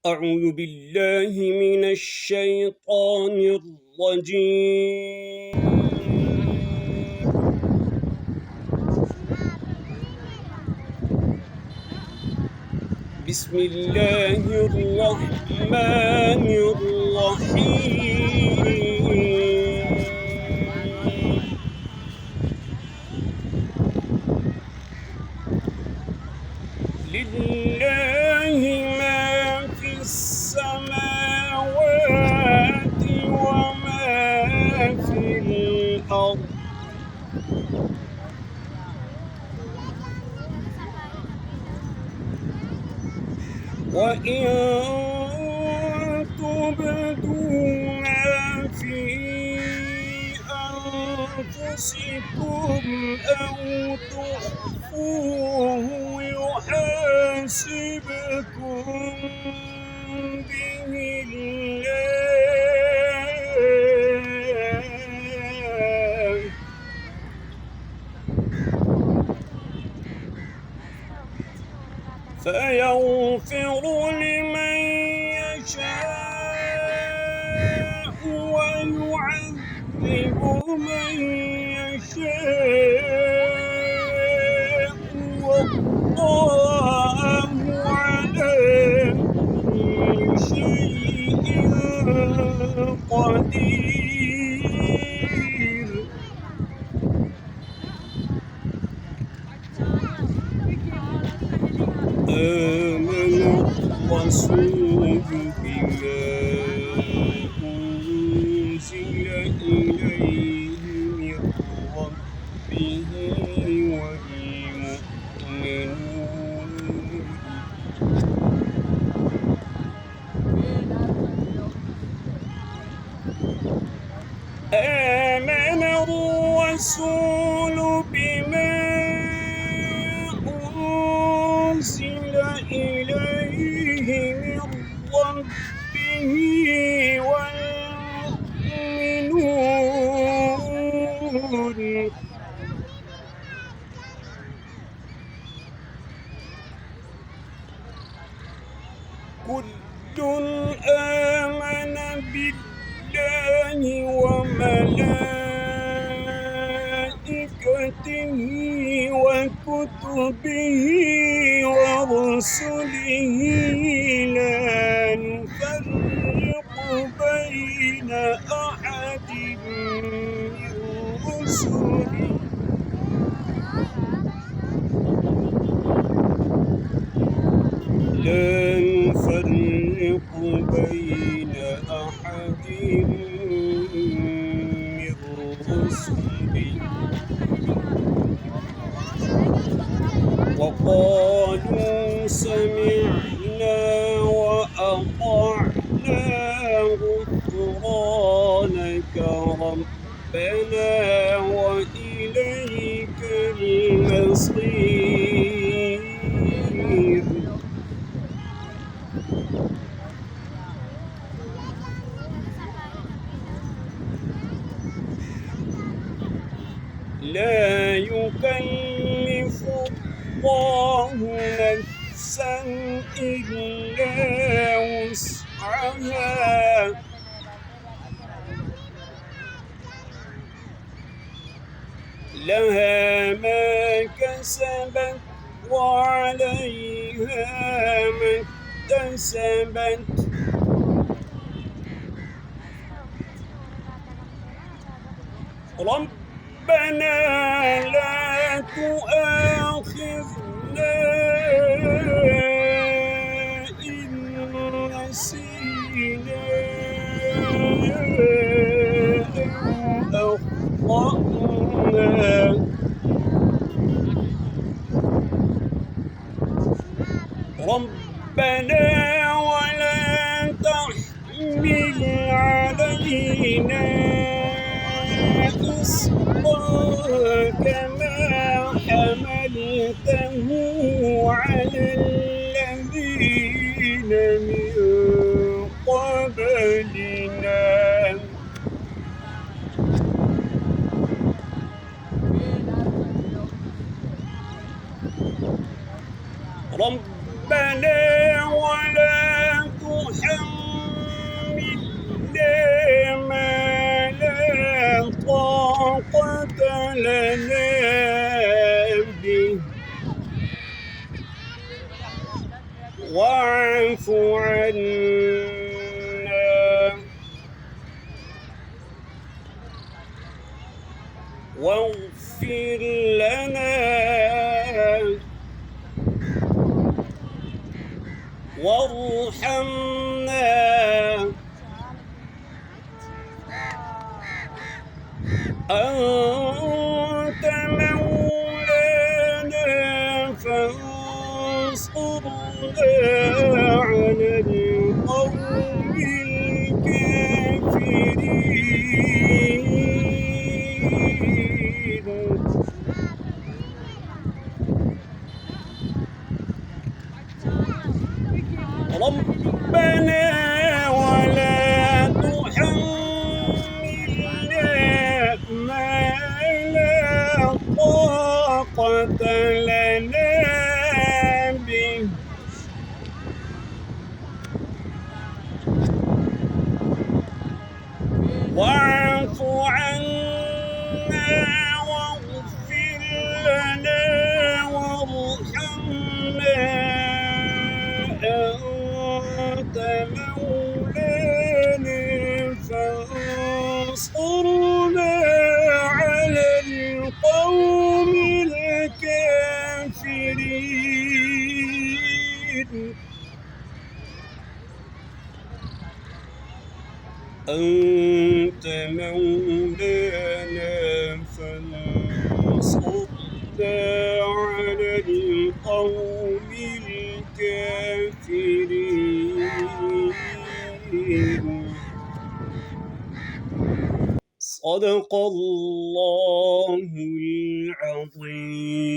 أعوذ بالله من الشيطان الرجيم. بسم الله الرحمن الرحيم. لله ما في السماوات وما في الأرض وإن تبدوا ما في أنفسكم أو تخفوه يحاسبكم به الله فيغفر لمن يشاء ويعذب من يشاء والله على كل شيء قدير. آمن الرسول بما أنزل إليه من ربه والمؤمنون. آمن الرسول بما أنزل إليه من ربه والمؤمنون كل آمن بالله وملائكته وكتبه ورسله لا نفرق بين أحد من رسله وقالوا سمعنا وأطعنا غفرانك ربنا وإليك المصير. لا يكلف الله نفسا إلا وسعها لها ما كسبت وعليها ما اكتسبت. ربنا لا تؤاخذنا إن نسينا أو أخطأنا. ربنا ولا تحمل علينا إصرا كما حملته على الذين من قبلنا. ربنا ولا عنا واغفر لنا وارحمنا أنت مولانا فانصرنا على القوم الكافرين ربنا ولا تحملنا ما لا طاقة لنا به واعف عنا واغفر لنا وارحمنا أنت مولانا فانصرنا على القوم الكافرين أنت مولانا فانصرنا على القوم الكافرين صدق الله العظيم.